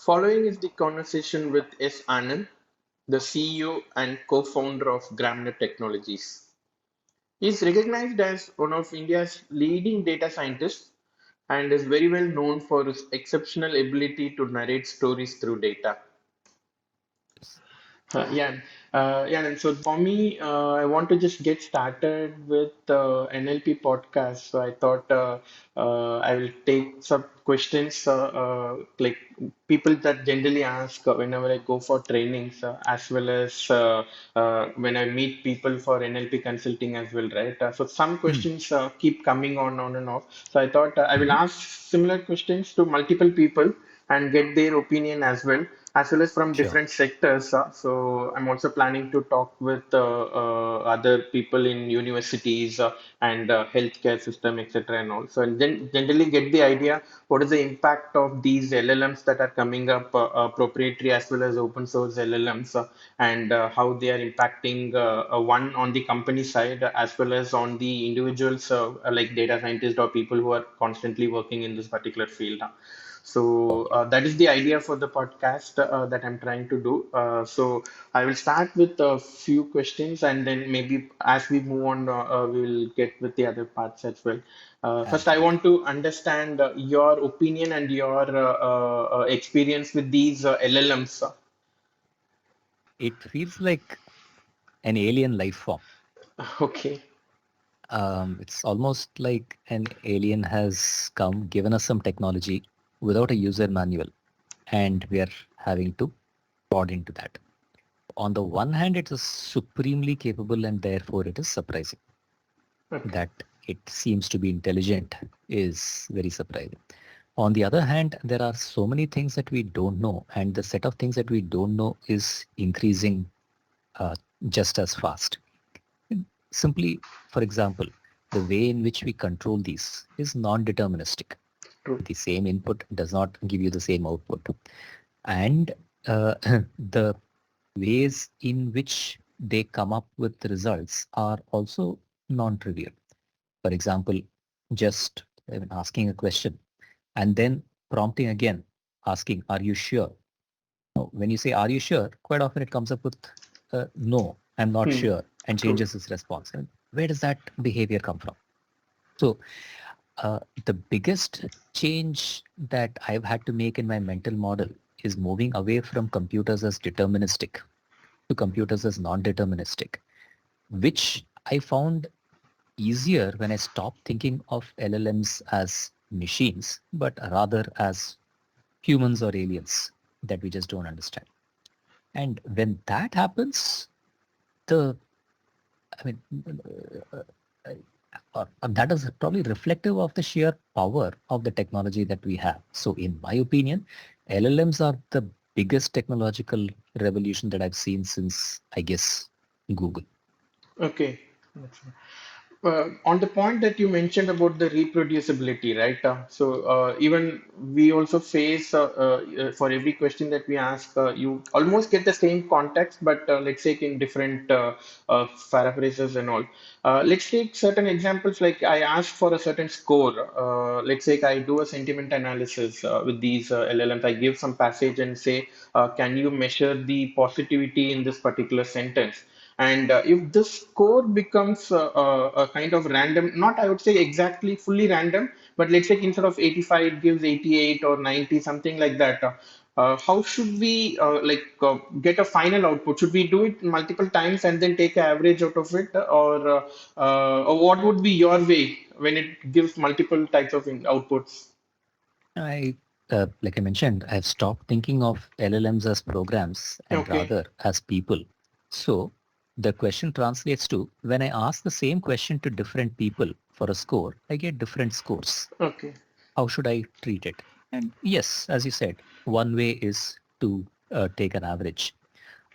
Following is the conversation with S. Anand, the CEO and co-founder of Gramnet Technologies. He is recognized as one of India's leading data scientists and is very well known for his exceptional ability to narrate stories through data. Yeah, yeah. And so for me, I want to just get started with NLP podcast. So I thought I will take some questions like people that generally ask whenever I go for trainings, as well as when I meet people for NLP consulting as well, right? So some Mm, questions keep coming on and off. So I thought I will mhm. ask similar questions to multiple people and get their opinion as well as from Sure. different sectors. So I'm also planning to talk with other people in universities and healthcare system, etc. and all. So and then generally get the idea what is the impact of these LLMs that are coming up, proprietary as well as open source LLMs, and how they are impacting one on the company side as well as on the individuals like data scientists or people who are constantly working in this particular field. So Okay. that is the idea for the podcast that I'm trying to do. So I will start with a few questions, and then maybe as we move on, we will get with the other parts as well. First, I Absolutely. want to understand your opinion and your experience with these LLMs. It feels like an alien life form. Okay. It's almost like an alien has come, given us some technology without a user manual, and we are having to pod into that. On the one hand, it is supremely capable, and therefore it is surprising. Okay. That it seems to be intelligent is very surprising. On the other hand, there are so many things that we don't know, and the set of things that we don't know is increasing uh, just as fast. Simply, for example, the way in which we control these is non-deterministic. True. The same input does not give you the same output. And the ways in which they come up with the results are also non-trivial. For example, just asking a question and then prompting again, asking, are you sure? Now, when you say, are you sure? Quite often it comes up with, no, I'm not Hmm. sure, and True. changes its response. And where does that behavior come from? So the biggest change that I've had to make in my mental model is moving away from computers as deterministic to computers as non-deterministic, which I found easier when I stopped thinking of LLMs as machines, but rather as humans or aliens that we just don't understand. And when that happens, the I mean, uh, uh, that is probably reflective of the sheer power of the technology that we have. So, in my opinion, LLMs are the biggest technological revolution that I've seen since, I guess, Google. Okay. On the point that you mentioned about the reproducibility, right? Even we also face for every question that we ask, you almost get the same context, but let's say in different paraphrases and all. Let's take certain examples. Like I ask for a certain score. Let's say I do a sentiment analysis with these LLMs. I give some passage and say, can you measure the positivity in this particular sentence? And if this score becomes a kind of random, not I would say exactly fully random, but let's say instead of 85, it gives 88 or 90, something like that. How should we get a final output? Should we do it multiple times and then take an average out of it, or what would be your way when it gives multiple types of outputs? I, like I mentioned, I've stopped thinking of LLMs as programs and Okay, rather as people. So the question translates to when I ask the same question to different people for a score, I get different scores. okay, How should I treat it? And yes, as you said, one way is to take an average.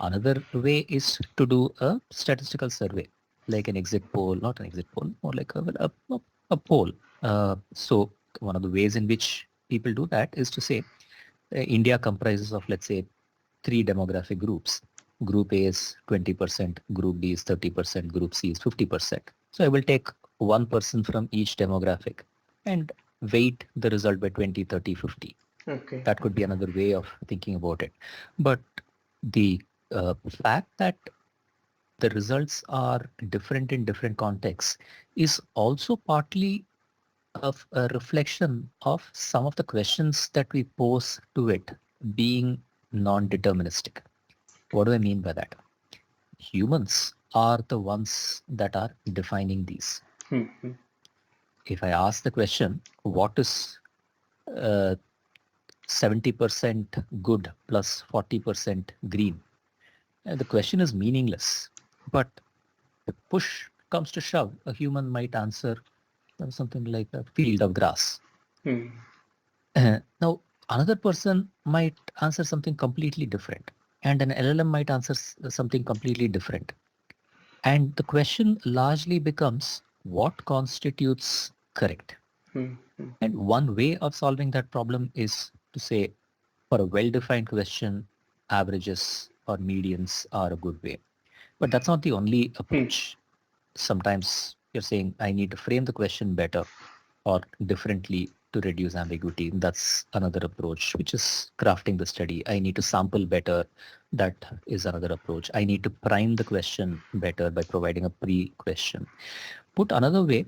Another way is to do a statistical survey, like an exit poll, not an exit poll, more like a poll. So one of the ways in which people do that is to say India comprises of, let's say, three demographic groups. Group A is 20%, Group B is 30%, Group C is 50%. So I will take one person from each demographic and weight the result by 20, 30, 50. Okay. That could be Okay. another way of thinking about it. But the fact that the results are different in different contexts is also partly of a reflection of some of the questions that we pose to it being non-deterministic. What do I mean by that? Humans are the ones that are defining these. Hmm. Hmm. If I ask the question, what is uh, 70% good plus 40% green? The question is meaningless. But if push comes to shove, a human might answer something like a field of grass. Hmm. Now, another person might answer something completely different, and an LLM might answer something completely different. And the question largely becomes what constitutes correct? Hmm. Hmm. And one way of solving that problem is to say, for a well-defined question, averages or medians are a good way. But that's not the only Hmm. approach. Sometimes you're saying, I need to frame the question better or differently to reduce ambiguity. That's another approach, which is crafting the study. I need to sample better. That is another approach. I need to prime the question better by providing a pre-question. Put another way,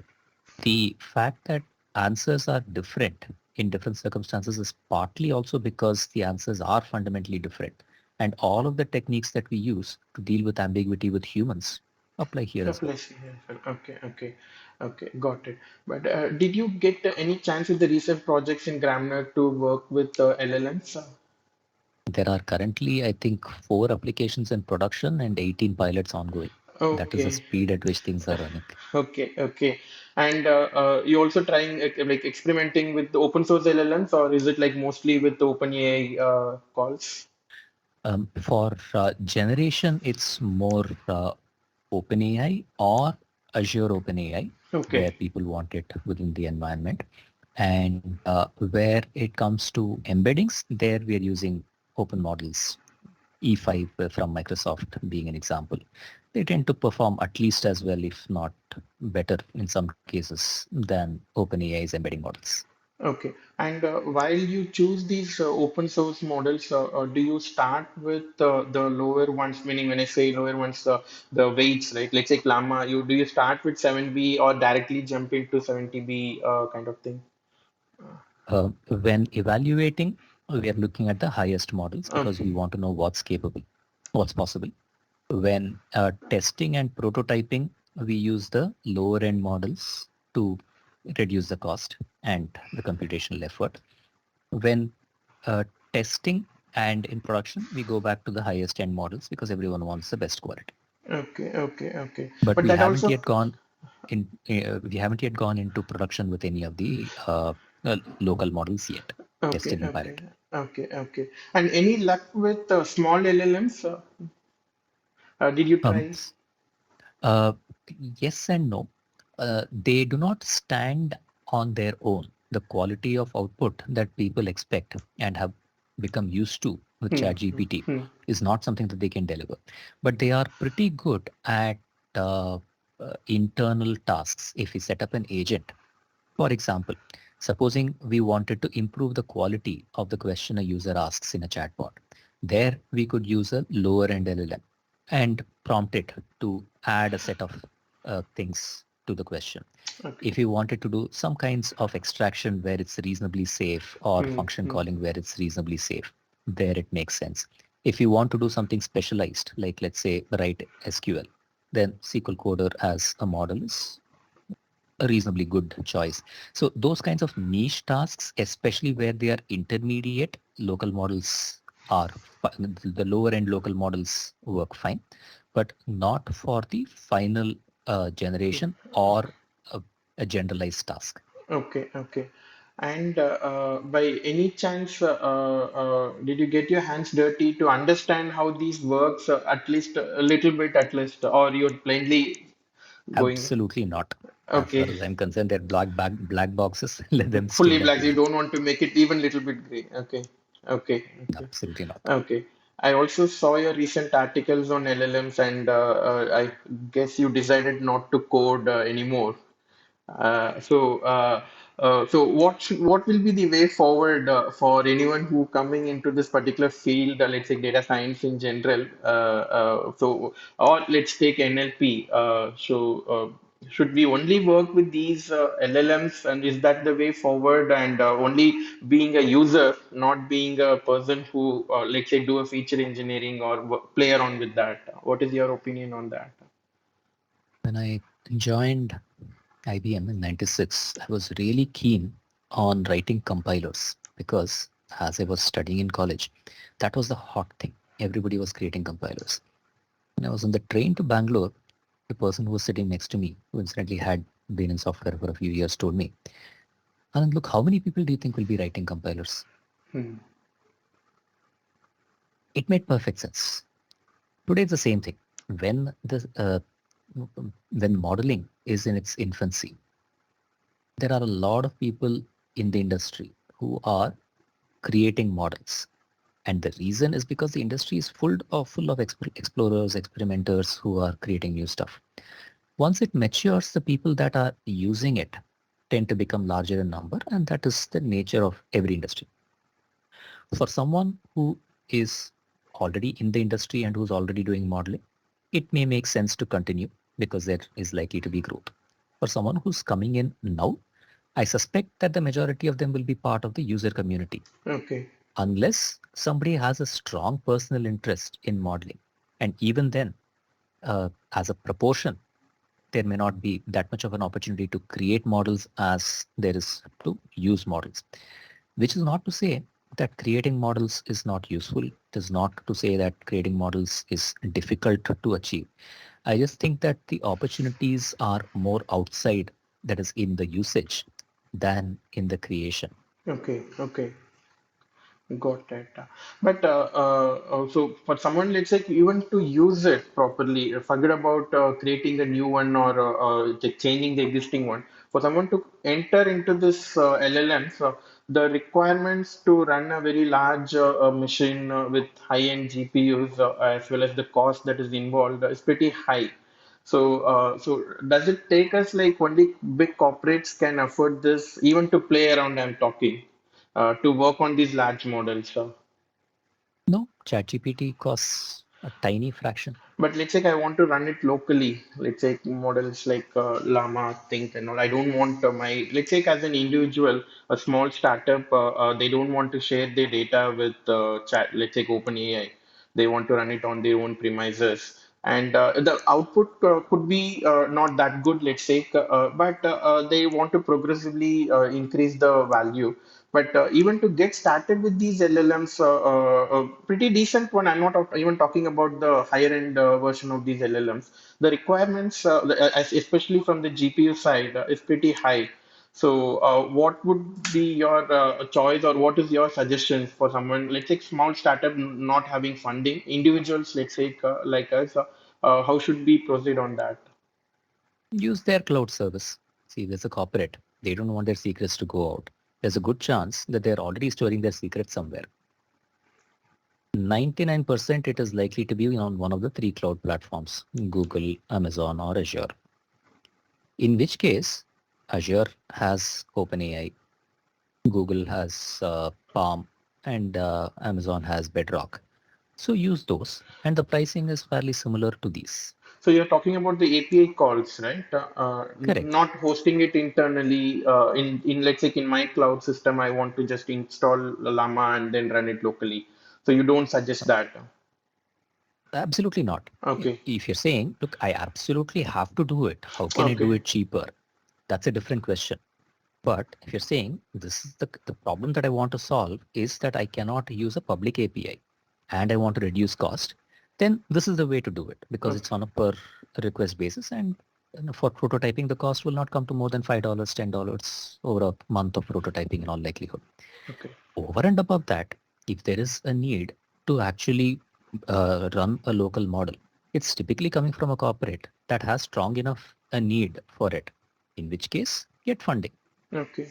the fact that answers are different in different circumstances is partly also because the answers are fundamentally different. And all of the techniques that we use to deal with ambiguity with humans apply here A as well. plus here. Okay. Okay. Okay. Got it. But did you get any chance with the recent projects in Grammarly to work with LLMs? There are currently, I think, 4 applications in production and 18 pilots ongoing. That is the Okay. speed at which things are running. Okay. Okay. And you also trying like experimenting with the open source LLMs, or is it like mostly with the OpenAI calls? For generation, it's more OpenAI or Azure OpenAI, where Okay. people want it within the environment. And where it comes to embeddings, there we are using open models, E5 from Microsoft being an example. They tend to perform at least as well, if not better in some cases than OpenAI's embedding models. Okay. And while you choose these open source models, do you start with the lower ones? Meaning, when I say lower ones, the weights, right? Let's say Llama, you do you start with 7B or directly jump into 70B kind of thing? When evaluating, we are looking at the highest models because Okay. we want to know what's capable, what's possible. When testing and prototyping, we use the lower end models to reduce the cost and the computational effort. When uh, testing and in production, we go back to the highest end models because everyone wants the best quality. Okay. Okay. Okay. But But that also. we haven't yet gone into production with any of the local models yet, Okay. tested in Okay. pilot. Okay. Okay. And any luck with small LLMs? Did you Um, try? Uh, yes and no. They do not stand on their own. The quality of output that people expect and have become used to with Hmm. ChatGPT Hmm. is not something that they can deliver. But they are pretty good at internal tasks. If we set up an agent, for example, supposing we wanted to improve the quality of the question a user asks in a chatbot, there we could use a lower end LLM and prompt it to add a set of things to the question. Okay. If you wanted to do some kinds of extraction where it's reasonably safe or Hmm. function Hmm. calling where it's reasonably safe, there it makes sense. If you want to do something specialized, like let's say write SQL, then SQL Coder as a model is a reasonably good choice. So those kinds of niche tasks, especially where they are intermediate, local models are the lower end local models work fine, but not for the final generation or a, a generalized task. Okay, okay. And by any chance, did you get your hands dirty to understand how these works, at least a little bit, at least, or you're blindly going? Absolutely not. As far Okay, as I'm concerned, they're black boxes. Let them stay fully that black. You way. don't want to make it even little bit gray. Okay, okay, okay, Absolutely not. okay. I also saw your recent articles on LLMs, and I guess you decided not to code anymore. So, So what will be the way forward for anyone who coming into this particular field, let's say data science in general, or let's take NLP. Should we only work with these LLMs, and is that the way forward? And only being a user, not being a person who, let's say, do a feature engineering or play around with that. What is your opinion on that? When I joined IBM in 96, I was really keen on writing compilers because as I was studying in college, that was the hot thing. Everybody was creating compilers. When I was on the train to Bangalore, the person who was sitting next to me, who incidentally had been in software for a few years, told me, "Anand, look, how many people do you think will be writing compilers?" Hmm. It made perfect sense. Today it's the same thing. When the when modeling is in its infancy, there are a lot of people in the industry who are creating models. And the reason is because the industry is full of explorers, experimenters who are creating new stuff. Once it matures, the people that are using it tend to become larger in number, and that is the nature of every industry. For someone who is already in the industry and who's already doing modeling, it may make sense to continue because there is likely to be growth. For someone who's coming in now, I suspect that the majority of them will be part of the user community, Okay. unless somebody has a strong personal interest in modeling. And even then, as a proportion, there may not be that much of an opportunity to create models as there is to use models, which is not to say that creating models is not useful. It is not to say that creating models is difficult to achieve. I just think that the opportunities are more outside, that is in the usage, than in the creation. Okay. Okay. Got it. But also for someone, let's say even to use it properly, forget about creating a new one or changing the existing one. For someone to enter into this LLMs, the requirements to run a very large machine with high-end GPUs, as well as the cost that is involved, is pretty high. So does it take us like only big corporates can afford this, even to play around? I'm talking to work on these large models. No, ChatGPT costs a tiny fraction. But let's say I want to run it locally. Let's say models like Llama, Think, and all. I don't want let's say as an individual, a small startup, they don't want to share their data with let's say OpenAI. They want to run it on their own premises. And the output could be not that good, let's say, but they want to progressively increase the value. But even to get started with these LLMs, pretty decent one. I'm not even talking about the higher end version of these LLMs. The requirements, especially from the GPU side, is pretty high. So, what would be your choice, or what is your suggestion for someone, let's say, small startup not having funding, individuals, let's say, like us, how should we proceed on that? Use their cloud service. See, there's a corporate. They don't want their secrets to go out. There's a good chance that they're already storing their secrets somewhere. 99% it is likely to be on one of the three cloud platforms, Google, Amazon, or Azure. In which case, Azure has OpenAI, Google has Palm, and Amazon has Bedrock. So use those. And the pricing is fairly similar to these. So you're talking about the API calls, right? Correct. Not hosting it internally in let's say in my cloud system, I want to just install Llama and then run it locally. So you don't suggest that. Absolutely not. Okay. If you're saying, look, I absolutely have to do it, how can I do Okay. it cheaper? That's a different question. But if you're saying this is the problem that I want to solve is that I cannot use a public API and I want to reduce cost, then this is the way to do it because it's Okay. on a per request basis. And for prototyping, the cost will not come to more than $5, $10 over a month of prototyping in all likelihood. Okay. Over and above that, if there is a need to actually run a local model, it's typically coming from a corporate that has strong enough a need for it, in which case, get funding. Okay.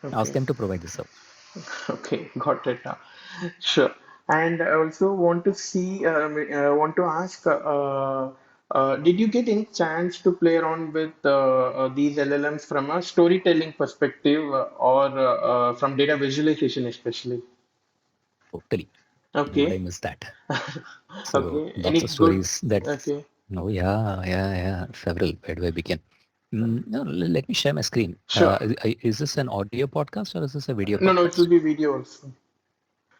Ask Okay. them to provide the service. Okay. Got it now. Sure. And I also want to see, want to ask. Did you get any chance to play around with these LLMs from a storytelling perspective or from data visualization especially? Totally. How would I Okay. miss that? So Okay. lots of Any good? stories that, Okay. oh yeah, several. Where do I begin? No, let me share my screen. Sure. Is this an audio podcast or is this a video No, no, it will podcast? be video also.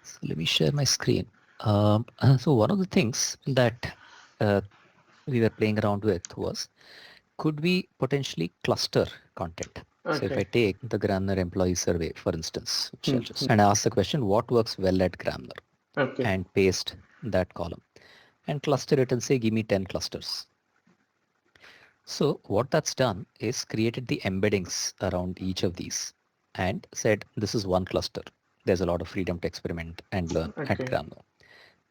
So let me share my screen. So one of the things that uh, we were playing around with was, could we potentially cluster content? So if I Okay. take the Grammar employee survey, for instance, which Hmm, I'll just, hmm. and ask the question, what works well at Grammar? Okay. And paste that column and cluster it and say, give me 10 clusters. So what that's done is created the embeddings around each of these and said, this is one cluster. There's a lot of freedom to experiment and learn at Okay. Grammar.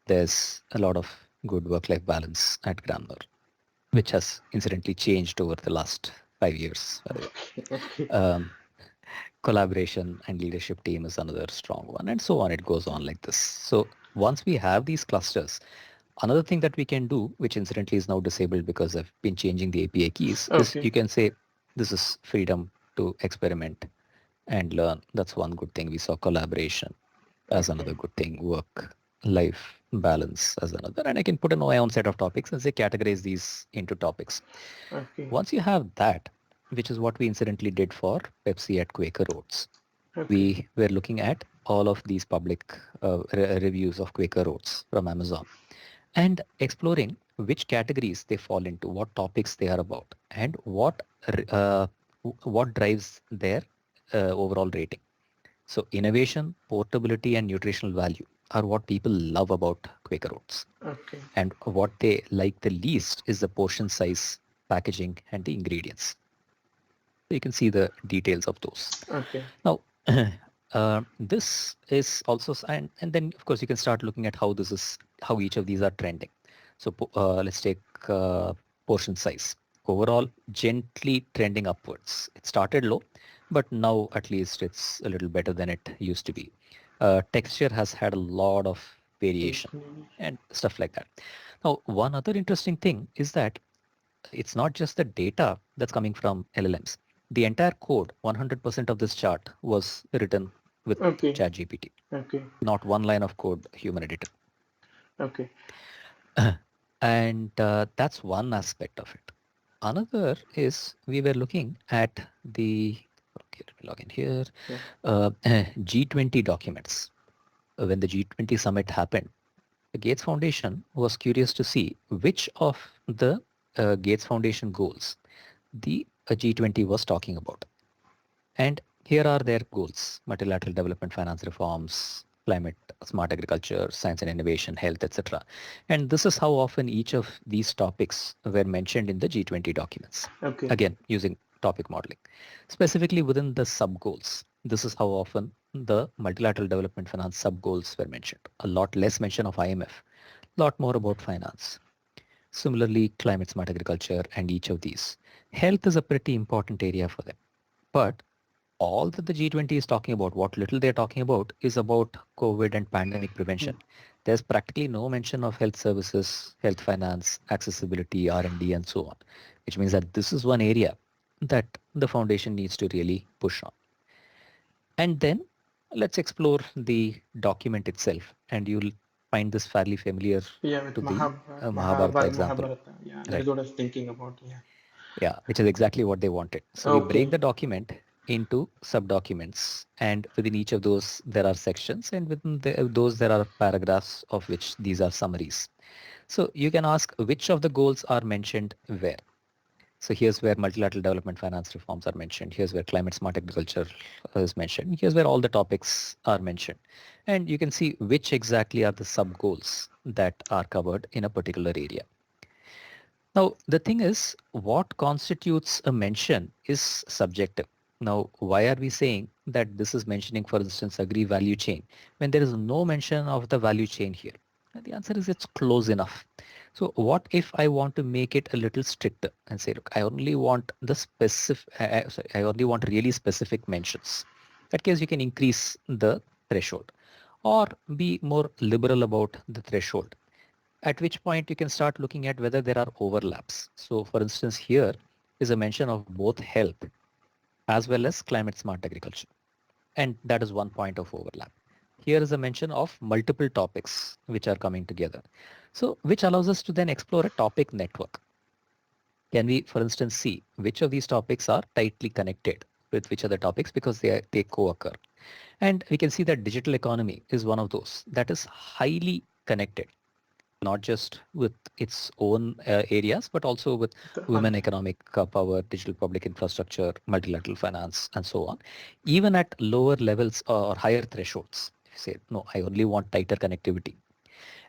There's a lot of good work-life balance at Grammar, which has incidentally changed over the last 5 years, by the way. Okay. Um, Collaboration and leadership team is another strong one, and so on. It goes on like this. So once we have these clusters, another thing that we can do, which incidentally is now disabled because I've been changing the API keys, is Okay. you can say this is freedom to experiment and learn. That's one good thing. We saw collaboration as Okay. another good thing, work, life balance as another. And I can put in my own set of topics and say categorize these into topics. Okay. Once you have that, which is what we incidentally did for Pepsi at Quaker Oats, Okay. we were looking at all of these public reviews of Quaker Oats from Amazon and exploring which categories they fall into, what topics they are about, and what drives their overall rating. So innovation, portability, and nutritional value are what people love about Quaker Oats. Okay. And what they like the least is the portion size, packaging, and the ingredients. So you can see the details of those. Okay. Now, this is also, and then of course you can start looking at how this is, how each of these are trending. So let's take portion size. Overall, gently trending upwards. It started low, but now at least it's a little better than it used to be. Texture has had a lot of variation and stuff like that. Now, one other interesting thing is that it's not just the data that's coming from LLMs. The entire code, 100% of this chart was written with Okay. ChatGPT. Okay. Not one line of code human edited. Okay. And that's one aspect of it. Another is we were looking at the, okay, let me log in here, Yeah. G20 documents. When the G20 summit happened, the Gates Foundation was curious to see which of the Gates Foundation goals the G20 was talking about. And here are their goals: multilateral development, finance reforms, climate, smart agriculture, science and innovation, health, etc. And this is how often each of these topics were mentioned in the G20 documents. Okay. Again, using topic modeling. Specifically within the sub-goals, this is how often the multilateral development finance sub-goals were mentioned. A lot less mention of IMF, a lot more about finance. Similarly, climate smart agriculture and each of these. Health is a pretty important area for them. But all that the G20 is talking about, what little they're talking about, is about COVID and pandemic Hmm. prevention. There's practically no mention of health services, health finance, accessibility, R&D, and so on, which means that this is one area that the foundation needs to really push on. And then let's explore the document itself, and you'll find this fairly familiar Yeah, with to the Mahabharata example, Mahabharata. Yeah, that right? is what I was thinking about. Yeah. Yeah, which is exactly what they wanted. So we break Okay. the document into sub-documents, and within each of those there are sections, and within those there are paragraphs of which these are summaries. So you can ask which of the goals are mentioned where. So here's where multilateral development finance reforms are mentioned. Here's where climate smart agriculture is mentioned. Here's where all the topics are mentioned. And you can see which exactly are the sub-goals that are covered in a particular area. Now, the thing is, what constitutes a mention is subjective. Now, why are we saying that this is mentioning, for instance, agree value chain when there is no mention of the value chain here? And the answer is it's close enough. So what if I want to make it a little stricter and say, look, I only want the specific, sorry, I only want really specific mentions. In that case, you can increase the threshold or be more liberal about the threshold. at which point you can start looking at whether there are overlaps. So for instance, here is a mention of both health as well as climate smart agriculture. And that is one point of overlap. Here is a mention of multiple topics which are coming together. So which allows us to then explore a topic network. Can we, for instance, see which of these topics are tightly connected with which other topics because they co-occur. And we can see that digital economy is one of those that is highly connected, not just with its own areas, but also with The women other. economic power, digital public infrastructure, multilateral finance, and so on. Even at lower levels or higher thresholds, if you say, no, I only want tighter connectivity.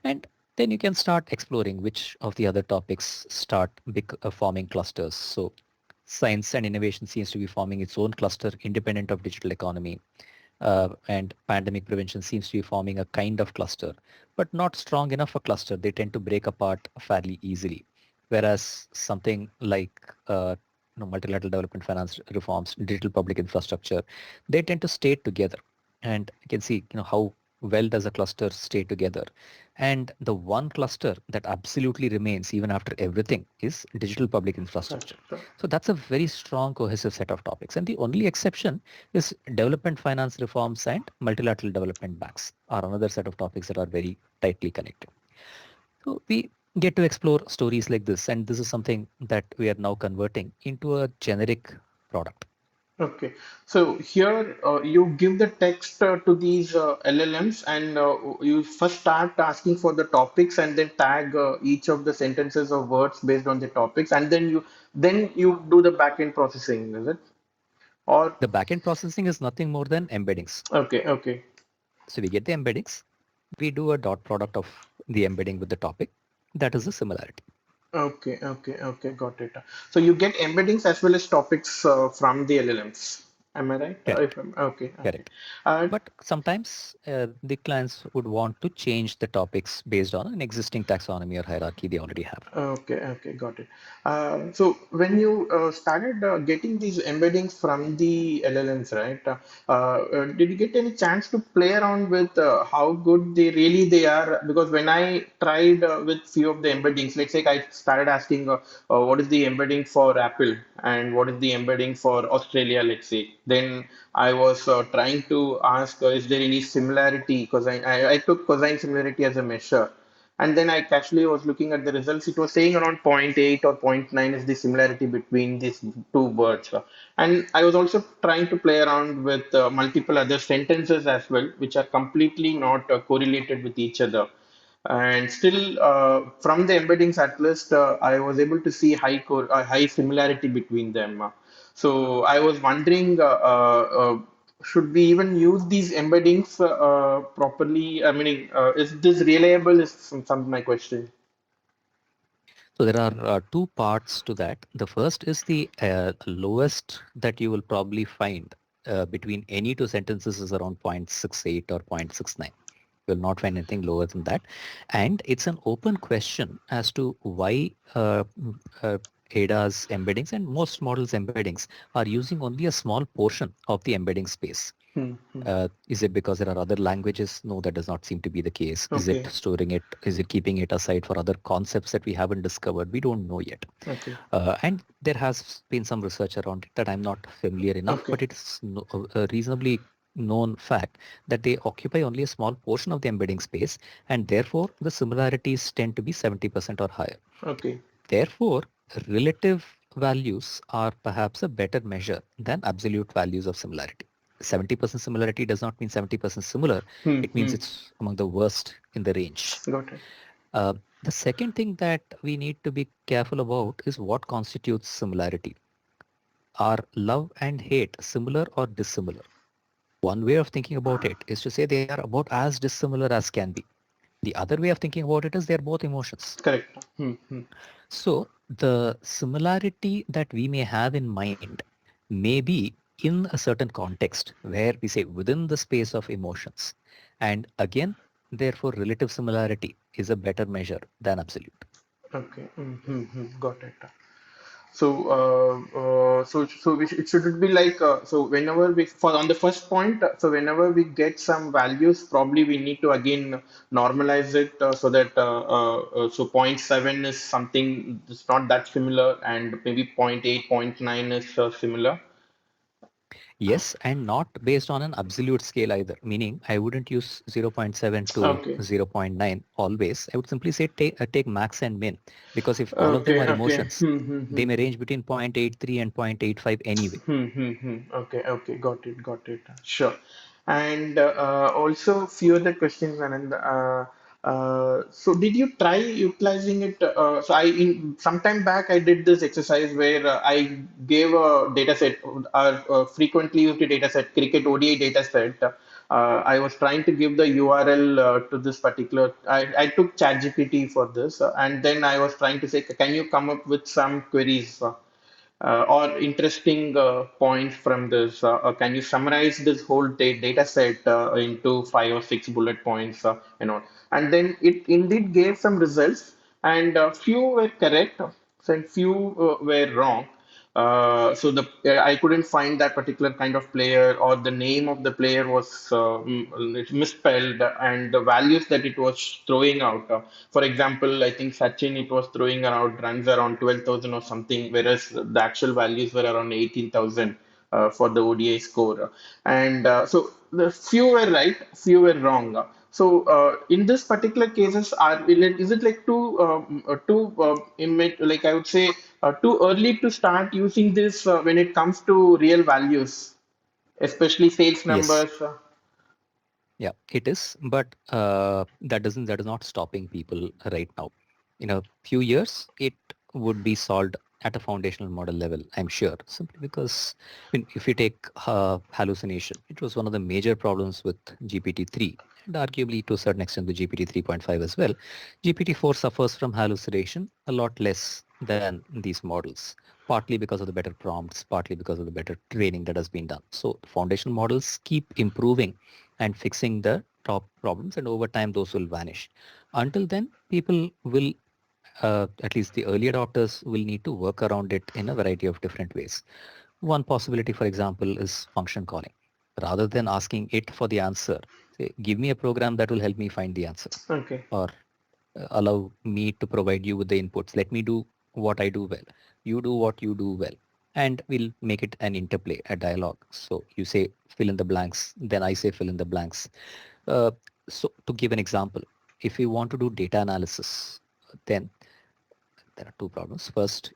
And then you can start exploring which of the other topics start forming clusters. So science and innovation seems to be forming its own cluster independent of digital economy. And pandemic prevention seems to be forming a kind of cluster, but not strong enough a cluster. They tend to break apart fairly easily. Whereas something like multilateral development finance reforms, digital public infrastructure, they tend to stay together. And you can see how well does a cluster stay together. And the one cluster that absolutely remains even after everything is digital public infrastructure. So that's a very strong cohesive set of topics. And the only exception is development finance reforms and multilateral development banks are another set of topics that are very tightly connected. So we get to explore stories like this, and this is something that we are now converting into a generic product. Okay, so here you give the text to these LLMs, and you first start asking for the topics, and then tag each of the sentences or words based on the topics, and then you do the backend processing, is it? Or The backend processing is nothing more than embeddings. okay, okay, So we get the embeddings, we do a dot product of the embedding with the topic. That is the similarity. okay, got it. So you get embeddings as well as topics from the LLMs. Am I right? Correct. Okay. Correct. Uh, But sometimes the clients would want to change the topics based on an existing taxonomy or hierarchy they already have. okay, got it. So when you started getting these embeddings from the LLMs, right? Did you get any chance to play around with how good they are? Because when I tried with few of the embeddings, let's say I started asking what is the embedding for Apple and what is the embedding for Australia, let's say. Then I was trying to ask, is there any similarity? Because I took cosine similarity as a measure. And then I casually was looking at the results. It was saying around zero point 0.8 or zero point 0.9 is the similarity between these two words. And I was also trying to play around with multiple other sentences as well, which are completely not correlated with each other. And still, from the embeddings at least, I was able to see high similarity between them. So I was wondering, should we even use these embeddings properly? I mean, is this reliable? Is some my question. So there are two parts to that. The first is the lowest that you will probably find between any two sentences is around 0.68 or 0.69. You will not find anything lower than that. And it's an open question as to why ADA's embeddings and most models embeddings are using only a small portion of the embedding space. Hmm, hmm. Is it because there are other languages? No, that does not seem to be the case. Is it Okay, storing it? Is it keeping it aside for other concepts that we haven't discovered? We don't know yet. okay, And there has been some research around it that I'm not familiar enough, okay, but it's a reasonably known fact that they occupy only a small portion of the embedding space, and therefore the similarities tend to be 70% or higher. okay. Therefore, relative values are perhaps a better measure than absolute values of similarity. 70% similarity does not mean 70% similar. Hmm, It means hmm. it's among the worst in the range. Got it. Uh, the second thing that we need to be careful about is what constitutes similarity. Are love and hate similar or dissimilar? One way of thinking about it is to say they are about as dissimilar as can be. The other way of thinking about it is they're both emotions. Correct. Hmm, hmm. So the similarity that we may have in mind may be in a certain context where we say within the space of emotions. And again, therefore, relative similarity is a better measure than absolute. Okay. Hmm, hmm, hmm. Got it. It should be like so whenever we for on the first point, so whenever we get some values, probably we need to again normalize it so that so point 0.7 is something that's not that similar, and maybe point 0.8, point 0.9 is similar. Yes, and not based on an absolute scale either, meaning I wouldn't use 0.7 to Okay. 0.9 always. I would simply say take max and min, because if all of them Okay. are Okay. emotions, they may range between 0.83 and 0.85 anyway. Okay, okay, got it. Sure. And also few other questions, Anand. So did you try utilizing it? So I in some time back I did this exercise where I gave a data set, frequently used data set, cricket ODI data set. I was trying to give the URL to this particular. I took ChatGPT for this, and then I was trying to say, can you come up with some queries? Or interesting points from this? Can you summarize this whole data set into 5 or 6 bullet points? And then it indeed gave some results, and few were correct, and few were wrong. I couldn't find that particular kind of player, or the name of the player was misspelled, and the values that it was throwing out. For example, I think Sachin, it was throwing around runs around 12,000 or something, whereas the actual values were around 18,000 for the ODI score. And so the few were right, few were wrong. In this particular cases, is it like like I would say too early to start using this when it comes to real values, especially sales Yes. numbers? Yeah, it is, but that is not stopping people right now. In a few years, it would be solved at a foundational model level, I'm sure, simply because if you take hallucination, it was one of the major problems with GPT-3 and arguably to a certain extent with GPT 3.5 as well. GPT-4 suffers from hallucination a lot less than these models, partly because of the better prompts, partly because of the better training that has been done. So foundational models keep improving and fixing the top problems, and over time those will vanish. Until then, people will, at least the early adopters, will need to work around it in a variety of different ways. One possibility, for example, is function calling. Rather than asking it for the answer, say, give me a program that will help me find the answer, Okay. or allow me to provide you with the inputs. Let me do what I do well. You do what you do well. And we'll make it an interplay, a dialogue. So you say fill in the blanks, then I say fill in the blanks. Uh, so to give an example, if you want to do data analysis, then there are two problems. First,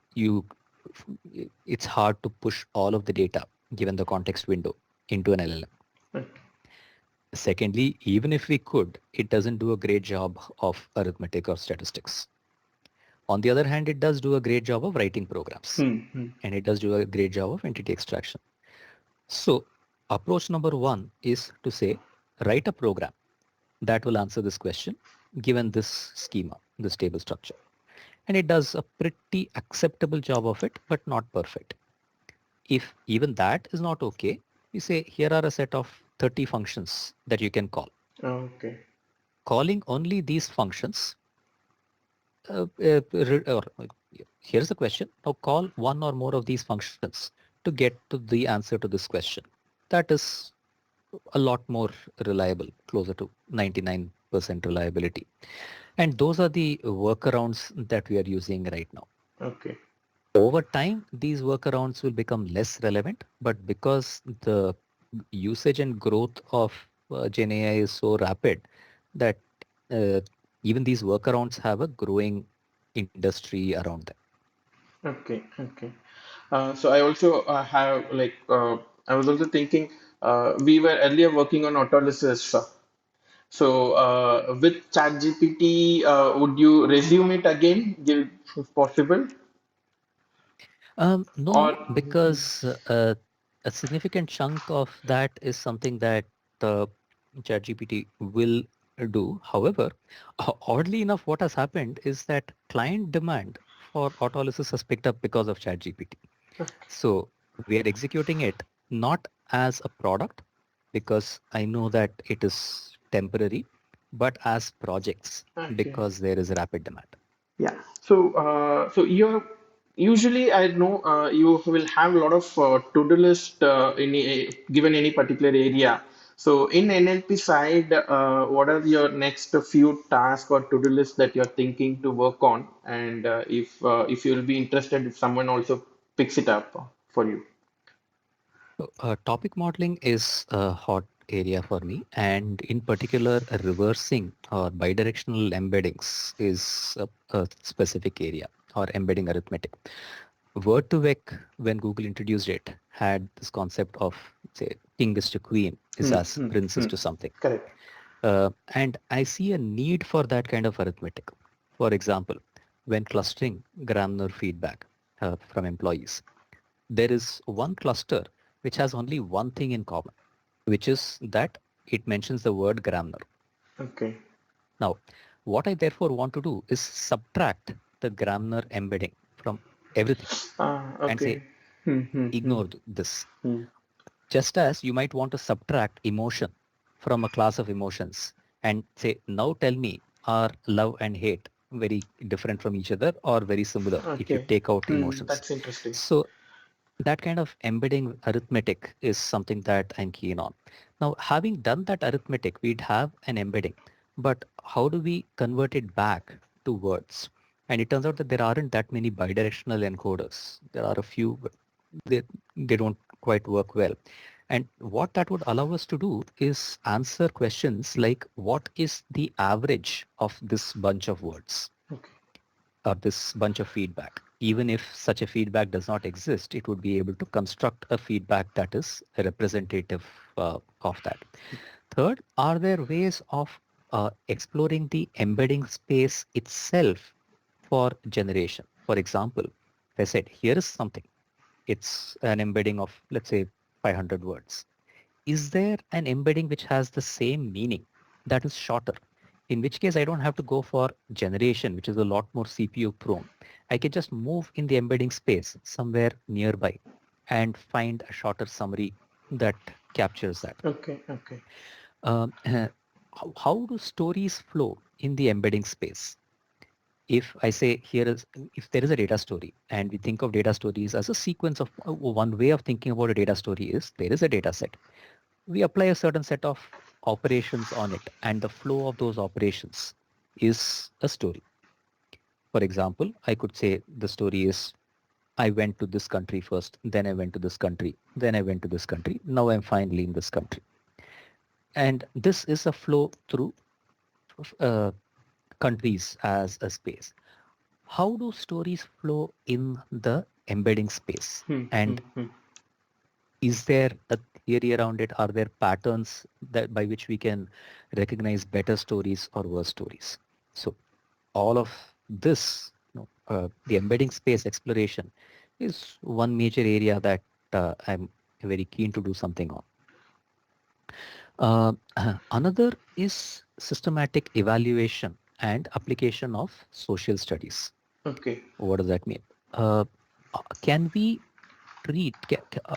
it's hard to push all of the data given the context window into an LLM. Secondly, even if we could, it doesn't do a great job of arithmetic or statistics. On the other hand, it does do a great job of writing programs, and it does do a great job of entity extraction. So approach number one is to say, write a program that will answer this question given this schema, this table structure. And it does a pretty acceptable job of it, but not perfect. If even that is not okay, you say, here are a set of 30 functions that you can call. Okay. Calling only these functions, here's the question. Now call one or more of these functions to get to the answer to this question. That is a lot more reliable, closer to 99% reliability. And those are the workarounds that we are using right now. Okay. Over time, these workarounds will become less relevant, but because the usage and growth of Gen AI is so rapid that uh, even these workarounds have a growing industry around them. Okay. Okay. So I also have like I was also thinking we were earlier working on autolysis. So with ChatGPT, would you resume it again, if possible? Or No, because a significant chunk of that is something that uh, ChatGPT will do. However, oddly enough, what has happened is that client demand for autolysis has picked up because of ChatGPT. So we are executing it not as a product because I know that it is temporary, but as projects okay. because there is rapid demand. Yeah. So, so you're Usually, I know you will have a lot of to-do list given any particular area. So, in NLP side, what are your next few tasks or to-do list that you're thinking to work on? And if you'll be interested, if someone also picks it up for you. So, topic modeling is a hot area for me, and in particular, reversing or bidirectional embeddings is a specific area, or embedding arithmetic. Word2Vec, when Google introduced it, had this concept of, say, king is to queen is Hmm, as hmm, princess hmm. to something. Correct. And I see a need for that kind of arithmetic. For example, when clustering grammar feedback from employees, there is one cluster which has only one thing in common, which is that it mentions the word grammar. Okay. Now, what I therefore want to do is subtract the grammar embedding from everything Ah, and say, okay. Hmm, hmm, hmm, ignore this. hmm. Just as you might want to subtract emotion from a class of emotions and say, now tell me, are love and hate very different from each other or very similar if you Okay. take out Hmm, emotions? that's interesting. So that kind of embedding arithmetic is something that I'm keen on. Now, having done that arithmetic, we'd have an embedding, but how do we convert it back to words? And it turns out that there aren't that many bidirectional encoders. There are a few, but they don't quite work well. And what that would allow us to do is answer questions like, what is the average of this bunch of words? Okay. Or this bunch of feedback. Even if such a feedback does not exist, it would be able to construct a feedback that is representative of that. Third, are there ways of exploring the embedding space itself for generation? For example, if I said, here is something, it's an embedding of, let's say, 500 words. Is there an embedding which has the same meaning that is shorter? In which case, I don't have to go for generation, which is a lot more CPU prone. I can just move in the embedding space somewhere nearby and find a shorter summary that captures that. Okay. Okay. How do stories flow in the embedding space? If I say here is, if there is a data story and we think of data stories as a sequence of one way of thinking about a data story is there is a data set. We apply a certain set of operations on it, and the flow of those operations is a story. For example, I could say the story is I went to this country first, then I went to this country, then I went to this country, now I'm finally in this country. And this is a flow through uh, countries as a space. How do stories flow in the embedding space? Hmm, hmm, And hmm. is there a theory around it? Are there patterns that by which we can recognize better stories or worse stories? So all of this, the embedding space exploration is one major area that I'm very keen to do something on. Uh, Another is systematic evaluation and application of social studies. Okay. What does that mean? Uh, can we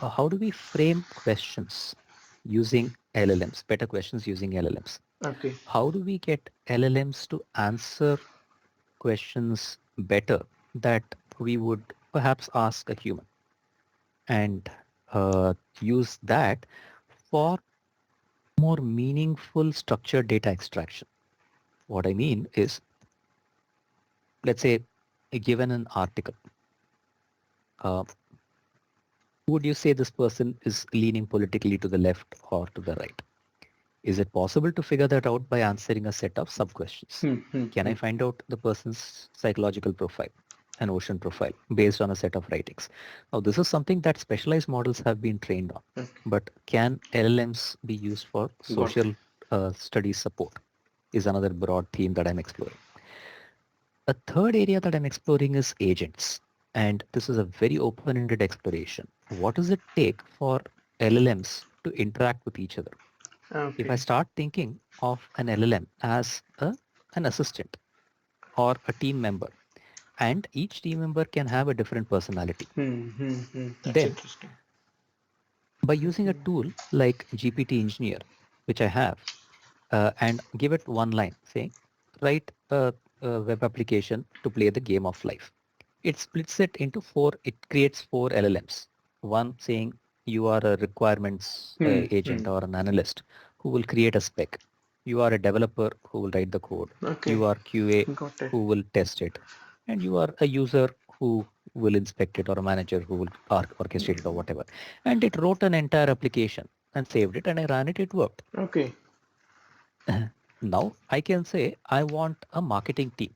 how do we frame questions using LLMs, better questions using LLMs? Okay. How do we get LLMs to answer questions better that we would perhaps ask a human and use that for more meaningful structured data extraction? What I mean is, let's say, given an article, uh, would you say this person is leaning politically to the left or to the right? Is it possible to figure that out by answering a set of sub-questions? Hmm, hmm, Can I hmm. find out the person's psychological profile, an ocean profile, based on a set of writings? Now, this is something that specialized models have been trained on. Okay. But can LLMs be used for Got it. social studies support? Is another broad theme that I'm exploring. A third area that I'm exploring is agents. And this is a very open-ended exploration. What does it take for LLMs to interact with each other? If I Okay. start thinking of an LLM as an assistant or a team member, and each team member can have a different personality, Hmm, hmm, hmm. That's then interesting. by using a tool like GPT Engineer, which I have, and give it 1 line saying, write a web application to play the game of life. it splits it into four, it creates four LLMs. One saying you are a requirements agent or an analyst who will create a spec. You are a developer who will write the code. Okay, You are QA got it. who will test it. And you are a user who will inspect it or a manager who will orchestrate it or whatever. And it wrote an entire application and saved it and I ran it, it worked. Okay. Now I can say I want a marketing team.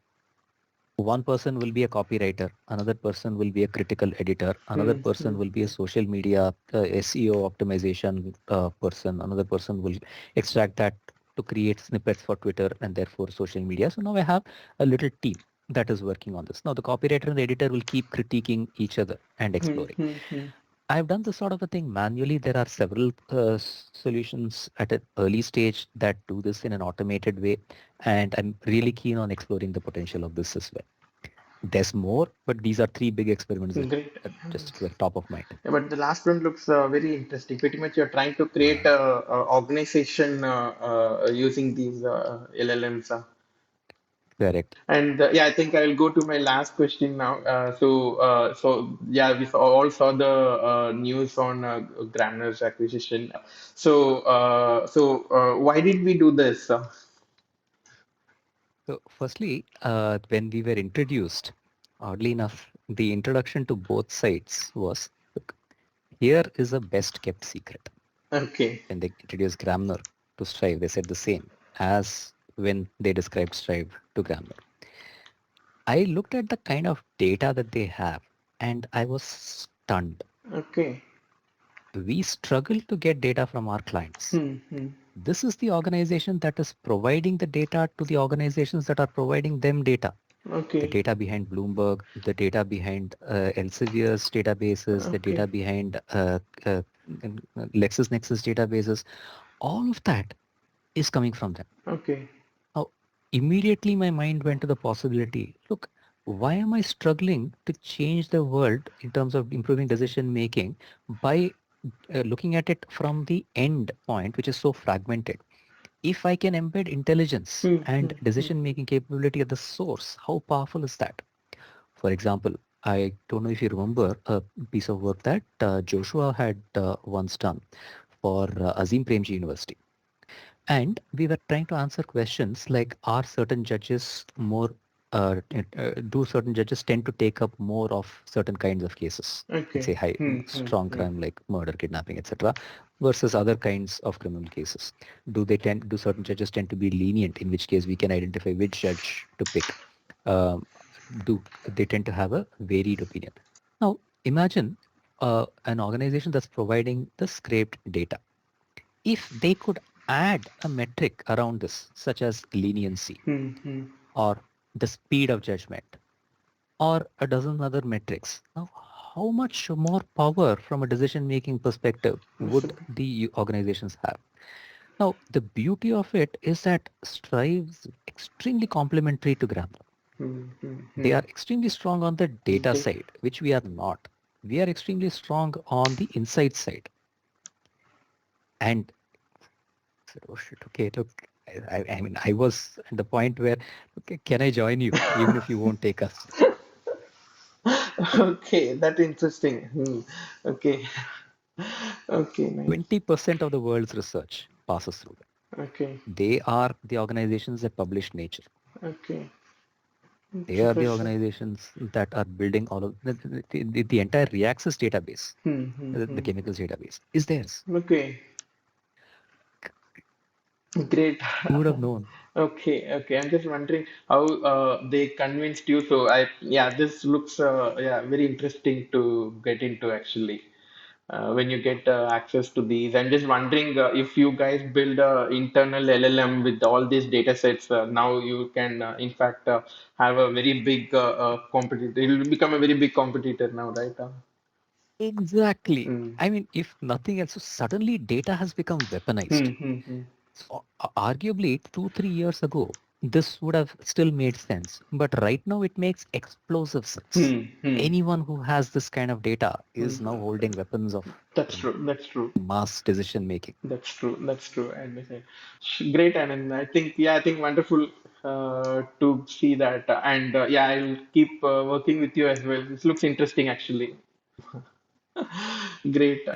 One person will be a copywriter, another person will be a critical editor, another Hmm. person will be a social media SEO optimization person, another person will extract that to create snippets for Twitter and therefore social media. So now I have a little team that is working on this. Now the copywriter and the editor will keep critiquing each other and Hmm. exploring. Hmm. Hmm. I've done this sort of a thing manually. There are several solutions at an early stage that do this in an automated way, and I'm really keen on exploring the potential of this as well. There's more, but these are three big experiments Great. that just were top of mind. Yeah, but the last one looks very interesting. Pretty much, you're trying to create Yeah. a organization using these LLMs. Correct. And yeah, I think I'll go to my last question now. So yeah, all saw the news on Grammar's acquisition. Why did we do this? So firstly, when we were introduced, oddly enough, the introduction to both sides was, look, here is a best kept secret. Okay. When they introduced Gramnar to Strive, they said the same as when they described Strive to Gramnar. I looked at the kind of data that they have and I was stunned. Okay. We struggle to get data from our clients. Hmm. Hmm. This is the organization that is providing the data to the organizations that are providing them data. The Okay. data behind Bloomberg, the data behind Elsevier's databases, the data Okay. behind LexisNexis databases, all of that is coming from them. Okay. Now, immediately my mind went to the possibility, look, why am I struggling to change the world in terms of improving decision making by looking at it from the end point, which is so fragmented? If I can embed intelligence Hmm. Hmm. and Hmm. decision making capability at the source, how powerful is that? For example, I don't know if you remember a piece of work that Joshua had once done for Azim Premji University. And we were trying to answer questions like, are certain judges more, do certain judges tend to take up more of certain kinds of cases? Let's Okay. say high, Hmm. Hmm. strong Hmm. crime like murder, kidnapping, etc., versus other kinds of criminal cases. Do certain judges tend to be lenient, in which case we can identify which judge to pick? Um, do they tend to have a varied opinion? Now, imagine an organization that's providing the scraped data. If they could add a metric around this, such as leniency Hmm. Hmm. or the speed of judgment or a dozen other metrics, now how much more power from a decision-making perspective That's a would the organizations have? Now, the beauty of it is that Strive's extremely complementary to Grammar. hmm. Hmm. They Hmm. are extremely strong on the data Great. side, which we are not. We are extremely strong on the insight side. And said, oh shit, okay, look, I mean, I was at the point where, okay, can I join you, even if you won't take us? Okay, that's interesting. Hmm. Okay. Okay, nice. 20% of the world's research passes through them. Okay. They are the organizations that publish Nature. Okay. They are the Interesting. organizations that are building all of the entire Reaxis database, Hmm. Hmm. the Hmm. chemicals database, is theirs. Okay. Great. Who would have known? Okay, okay. I'm just wondering how they convinced you. So yeah, this looks yeah, very interesting to get into actually. When you get access to these, I'm just wondering if you guys build a internal LLM with all these data sets, now you can in fact have a very big competitor. It will become a very big competitor now, right? Exactly. Mm. I mean, if nothing else, so suddenly data has become Hmm, weaponized. hmm, hmm. So, arguably, 2, 3 years ago, this would have still made sense. But right now, it makes explosive sense. Hmm, hmm, Anyone who has this kind of data is now hmm. holding weapons of That's true. That's true. mass decision making. That's true. That's true. And great, and I think yeah, I think wonderful. to see that. And yeah, I'll keep working with you as well. This looks interesting, actually. Great.